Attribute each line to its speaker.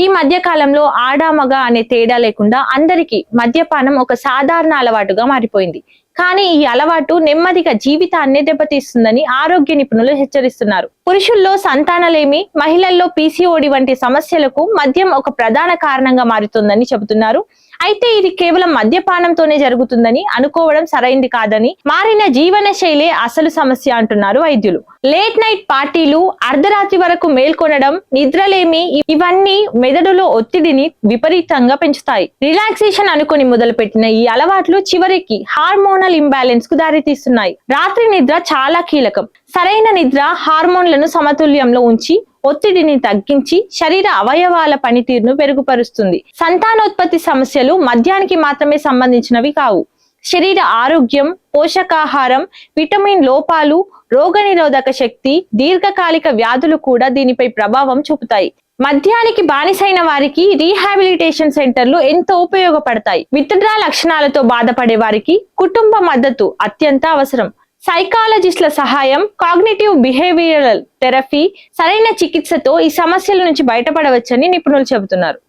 Speaker 1: ఈ మధ్య కాలంలో ఆడ మగ అనే తేడా లేకుండా అందరికీ మద్యపానం ఒక సాధారణ అలవాటుగా మారిపోయింది. కానీ ఈ అలవాటు నెమ్మదిగా జీవితాన్ని దెబ్బతీస్తుందని ఆరోగ్య నిపుణులు హెచ్చరిస్తున్నారు. పురుషుల్లో సంతానలేమి, మహిళల్లో పీసీఓడి వంటి సమస్యలకు మద్యం ఒక ప్రధాన కారణంగా మారుతుందని చెబుతున్నారు. అయితే ఇది కేవలం మద్యపానంతోనే జరుగుతుందని అనుకోవడం సరైంది కాదని, మారిన జీవన శైలే అసలు సమస్య అంటున్నారు వైద్యులు. లేట్ నైట్ పార్టీలు, అర్ధరాత్రి వరకు మేల్కొనడం, నిద్రలేమి ఇవన్నీ మెదడులో ఒత్తిడిని విపరీతంగా పెంచుతాయి. రిలాక్సేషన్ అనుకుని మొదలుపెట్టిన ఈ అలవాట్లు చివరికి హార్మోనల్ ఇంబ్యాలెన్స్ కు దారితీస్తున్నాయి. రాత్రి నిద్ర చాలా కీలకం. సరైన నిద్ర హార్మోన్లను సమతుల్యంలో ఉంచి ఒత్తిడిని తగ్గించి శరీర అవయవాల పనితీరును మెరుగుపరుస్తుంది. సంతానోత్పత్తి సమస్యలు మద్యానికి మాత్రమే సంబంధించినవి కావు. శరీర ఆరోగ్యం, పోషకాహారం, విటమిన్ లోపాలు, రోగనిరోధక శక్తి, దీర్ఘకాలిక వ్యాధులు కూడా దీనిపై ప్రభావం చూపుతాయి. మద్యానికి బానిసైన వారికి రీహాబిలిటేషన్ సెంటర్లు ఎంతో ఉపయోగపడతాయి. విత్డ్రా లక్షణాలతో బాధపడే వారికి కుటుంబ మద్దతు అత్యంత అవసరం. సైకాలజిస్టుల సహాయం, కాగ్నిటివ్ బిహేవియరల్ థెరపీ, సరైన చికిత్సతో ఈ సమస్యల నుంచి బయటపడవచ్చని నిపుణులు చెబుతున్నారు.